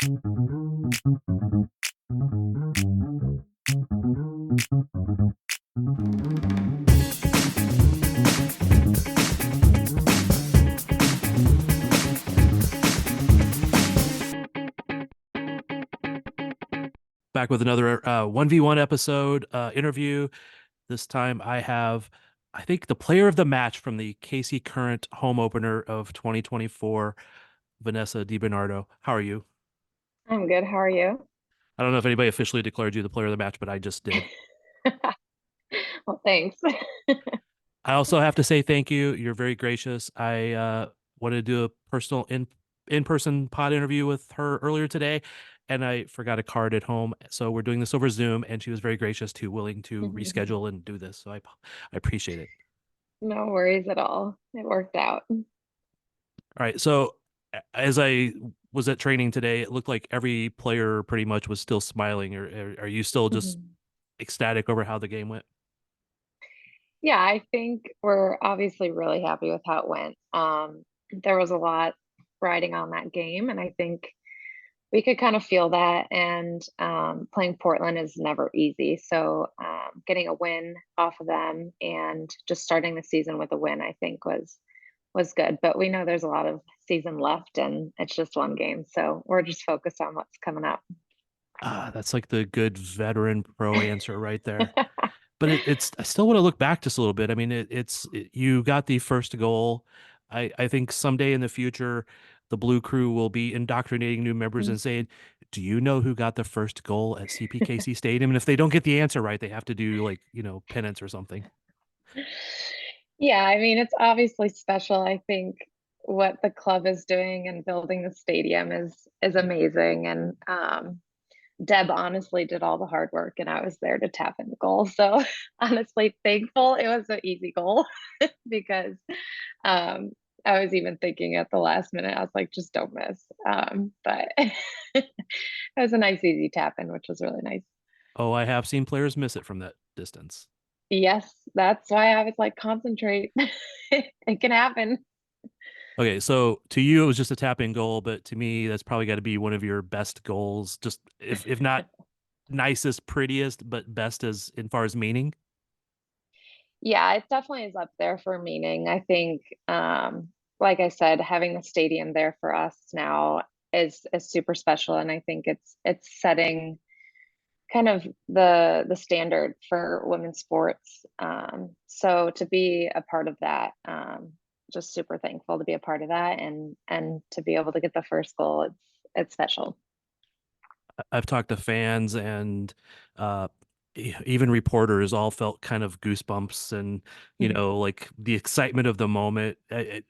Back with another 1v1 episode interview. This time I have, I think, the player of the match from the KC Current home opener of 2024, Vanessa DiBernardo. How are you? I'm good. How are you? I don't know if anybody officially declared you the player of the match, but I just did. Well, thanks. I also have to say thank you. You're very gracious. I wanted to do a personal in-person pod interview with her earlier today, and I forgot a card at home. So we're doing this over Zoom, and she was very gracious to willing to reschedule and do this. So I appreciate it. No worries at all. It worked out. All right. So as I was at training today, it looked like every player pretty much was still smiling. Or are you still just Mhm. ecstatic over how the game went? Yeah, I think we're obviously really happy with how it went. There was a lot riding on that game, and I think we could kind of feel that. And playing Portland is never easy. So getting a win off of them and just starting the season with a win, I think was good. But we know there's a lot of season left, and it's just one game, so we're just focused on what's coming up. That's like the good veteran pro answer right there. But it's I still want to look back just a little bit. I mean, you got the first goal. I think someday in the future, the Blue Crew will be indoctrinating new members and saying, "Do you know who got the first goal at CPKC Stadium?" And if they don't get the answer right, they have to do like penance or something. Yeah, I mean, it's obviously special. I think what the club is doing and building the stadium is amazing. And Deb honestly did all the hard work, and I was there to tap in the goal. So honestly, thankful it was an easy goal because um, I was even thinking at the last minute, I was like, just don't miss. But it was a nice, easy tap in, which was really nice. Oh, I have seen players miss it from that distance. Yes, that's why I was like, concentrate. It can happen. Okay, so to you it was just a tap in goal, but to me that's probably got to be one of your best goals, just if not nicest, prettiest, but best as in far as meaning. Yeah, it definitely is up there for meaning. I think, like I said, having the stadium there for us now is super special, and I think it's setting kind of the standard for women's sports. So to be a part of that, just super thankful to be a part of that, and to be able to get the first goal, it's special. I've talked to fans and uh, even reporters all felt kind of goosebumps and, like the excitement of the moment.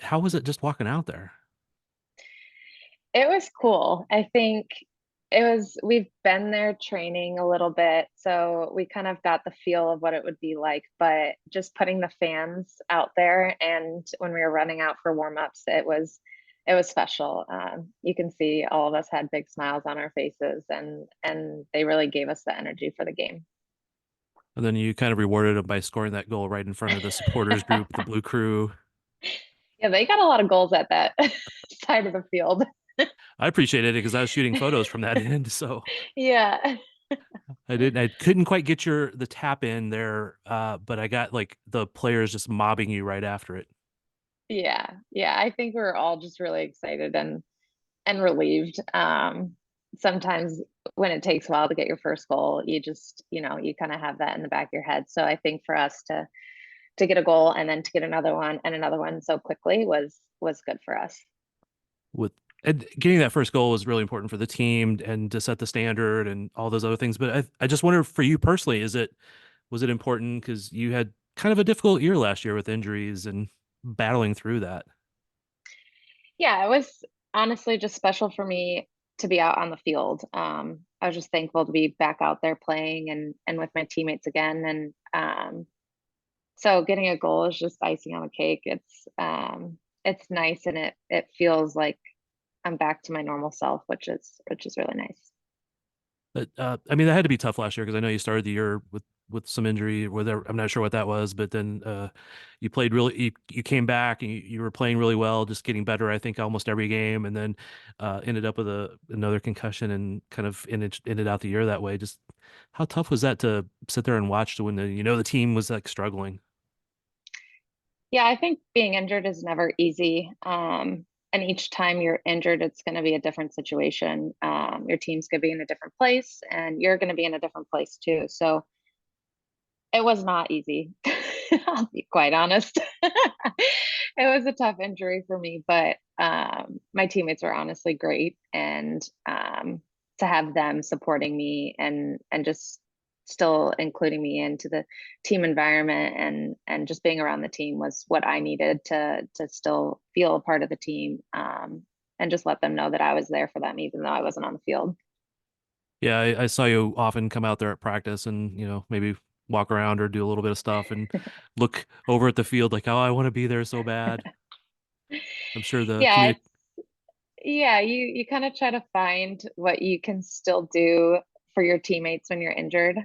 How was it just walking out there? It was cool. I think we've been there training a little bit, so we kind of got the feel of what it would be like, but just putting the fans out there and when we were running out for warm-ups, it was special. You can see all of us had big smiles on our faces, and they really gave us the energy for the game. And then you kind of rewarded them by scoring that goal right in front of the supporters group, the Blue Crew. Yeah, they got a lot of goals at that side of the field. I appreciated it because I was shooting photos from that end, so Yeah. I couldn't quite get the tap in there, but I got like the players just mobbing you right after it. Yeah. Yeah, I think we're all just really excited and relieved. Sometimes when it takes a while to get your first goal, you just, you kind of have that in the back of your head. So I think for us to get a goal and then to get another one and another one so quickly was good for us. With and getting that first goal was really important for the team and to set the standard and all those other things. But I just wonder for you personally, was it important because you had kind of a difficult year last year with injuries and battling through that? Yeah, it was honestly just special for me to be out on the field. I was just thankful to be back out there playing and with my teammates again. And so getting a goal is just icing on the cake. It's nice, and it feels like I'm back to my normal self, which is really nice. But I mean, that had to be tough last year because I know you started the year with with some injury, whether I'm not sure what that was, but then you played really you came back and you were playing really well, just getting better, I think, almost every game, and then ended up with another concussion and kind of ended out the year that way. Just how tough was that to sit there and watch when the team was like struggling? Yeah, I think being injured is never easy. And each time you're injured, it's going to be a different situation. Your team's going to be in a different place, and you're going to be in a different place too. So it was not easy. I'll be quite honest. It was a tough injury for me, but my teammates were honestly great, and to have them supporting me and just still including me into the team environment and just being around the team was what I needed to still feel a part of the team, and just let them know that I was there for them even though I wasn't on the field. Yeah, I saw you often come out there at practice and, maybe walk around or do a little bit of stuff and look over at the field like, oh, I want to be there so bad. I'm sure the Yeah, community. it's yeah, you kind of try to find what you can still do for your teammates when you're injured.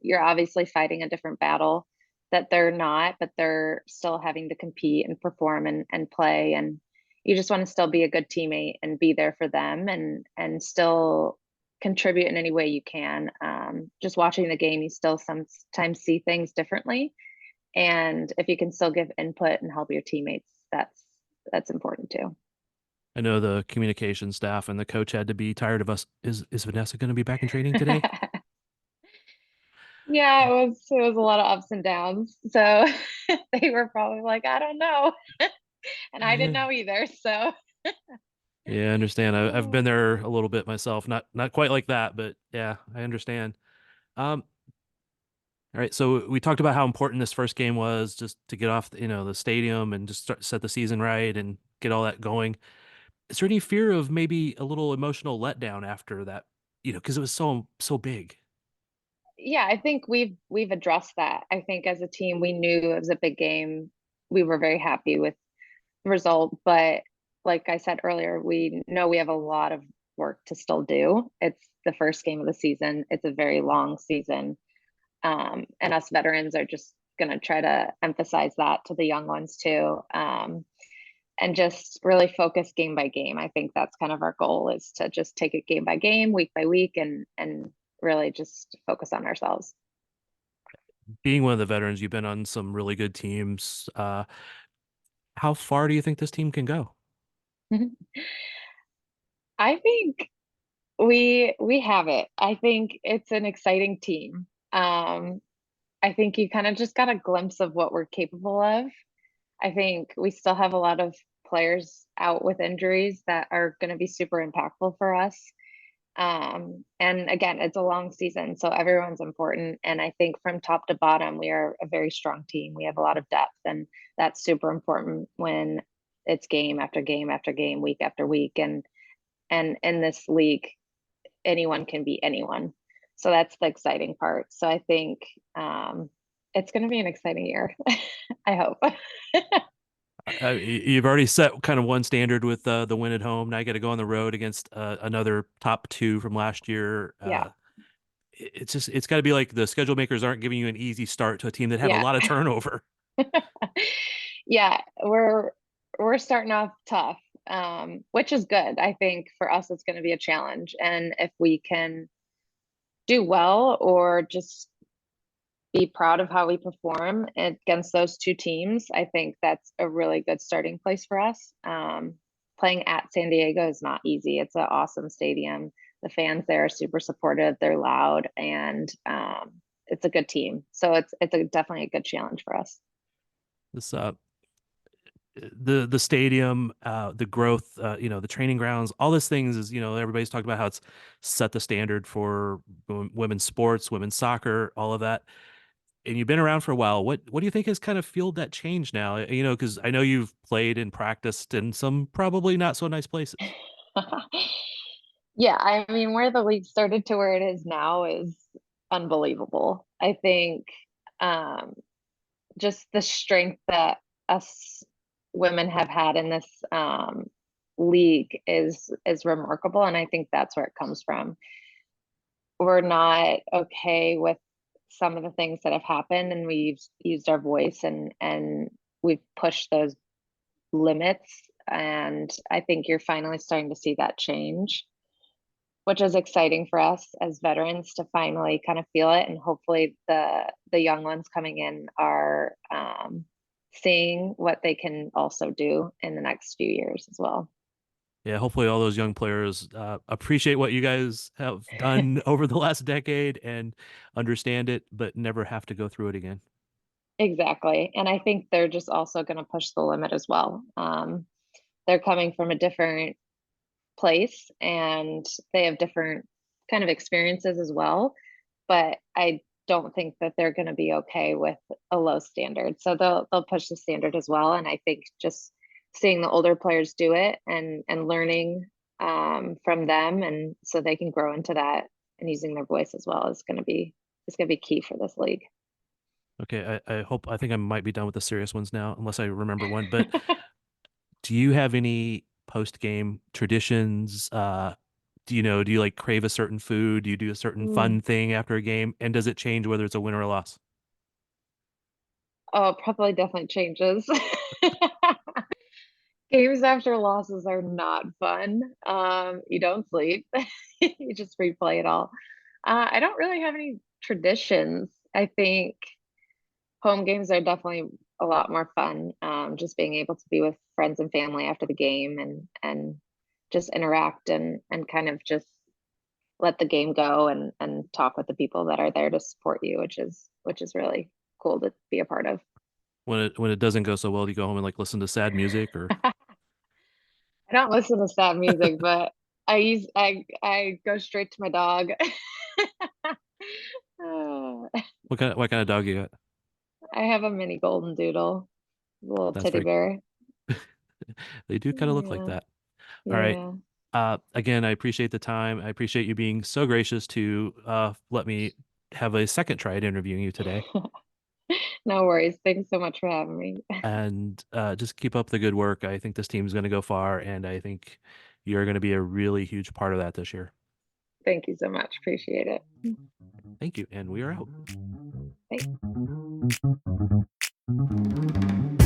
You're obviously fighting a different battle that they're not, but they're still having to compete and perform and play. And you just want to still be a good teammate and be there for them and still contribute in any way you can. Just watching the game, you still sometimes see things differently. And if you can still give input and help your teammates, that's important too. I know the communication staff and the coach had to be tired of us. Is Vanessa going to be back in training today? Yeah, it was a lot of ups and downs. So they were probably like, I don't know. And I didn't Yeah, know either. So yeah, I understand. I've been there a little bit myself. Not quite like that, but yeah, I understand. Um, all right, so we talked about how important this first game was just to get off, the stadium and just set the season right and get all that going. Is there any fear of maybe a little emotional letdown after that? Because it was so big. yeah, I think we've addressed that. I think as a team, we knew it was a big game. We were very happy with the result, but like I said earlier, we know we have a lot of work to still do. It's the first game of the season. It's a very long season. And us veterans are just going to try to emphasize that to the young ones too. And just really focus game by game. I think that's kind of our goal is to just take it game by game, week by week, and really just focus on ourselves. Being one of the veterans, you've been on some really good teams. How far do you think this team can go? I think we have it. I think it's an exciting team. I think you kind of just got a glimpse of what we're capable of. I think we still have a lot of players out with injuries that are going to be super impactful for us. And again, it's a long season, so everyone's important. And I think from top to bottom, we are a very strong team. We have a lot of depth, and that's super important when it's game after game after game, week after week. And in this league, anyone can beat anyone. So that's the exciting part. So I think it's going to be an exciting year. I hope. You've already set kind of one standard with the win at home. Now you got to go on the road against another top two from last year. Yeah. It's got to be like the schedule makers aren't giving you an easy start to a team that had a Yeah. lot of turnover. Yeah, we're starting off tough, which is good. I think for us, it's going to be a challenge, and if we can do well or just be proud of how we perform against those two teams, I think that's a really good starting place for us. Playing at San Diego is not easy. It's an awesome stadium. The fans there are super supportive. They're loud, and it's a good team. So definitely a good challenge for us. This the stadium, the growth, the training grounds, all these things is, everybody's talked about how it's set the standard for women's sports, women's soccer, all of that. And you've been around for a while. What do you think has kind of fueled that change now? Because I know you've played and practiced in some probably not so nice places. Yeah, I mean, where the league started to where it is now is unbelievable. I think um, just the strength that us women have had in this league is remarkable, and I think that's where it comes from. We're not okay with some of the things that have happened, and we've used our voice and we've pushed those limits. And I think you're finally starting to see that change, which is exciting for us as veterans to finally kind of feel it. And hopefully the young ones coming in are seeing what they can also do in the next few years as well. Yeah, hopefully all those young players appreciate what you guys have done over the last decade and understand it, but never have to go through it again. Exactly. And I think they're just also going to push the limit as well. They're coming from a different place and they have different kind of experiences as well. But I don't think that they're going to be okay with a low standard. So they'll push the standard as well. And I think just seeing the older players do it and learning from them, and so they can grow into that and using their voice as well is going to be key for this league. Okay, I think I might be done with the serious ones now, unless I remember one. But do you have any post-game traditions? Do you like crave a certain food? Do you do a certain Mm. fun thing after a game? And does it change whether it's a win or a loss? Oh, probably definitely changes. Games after losses are not fun. You don't sleep. You just replay it all. I don't really have any traditions. I think home games are definitely a lot more fun. Just being able to be with friends and family after the game and just interact and kind of just let the game go and talk with the people that are there to support you, which is really cool to be a part of. When it doesn't go so well, do you go home and like listen to sad music or I don't listen to sad music, but I go straight to my dog. Uh, what kind of dog you got? I have a mini golden doodle, little That's teddy very bear. they do kind of look like Yeah, that. All right. yeah. Again, I appreciate the time. I appreciate you being so gracious to let me have a second try at interviewing you today. No worries. Thanks so much for having me. And just keep up the good work. I think this team is going to go far, and I think you're going to be a really huge part of that this year. Thank you so much. Appreciate it. Thank you, and we are out. Bye.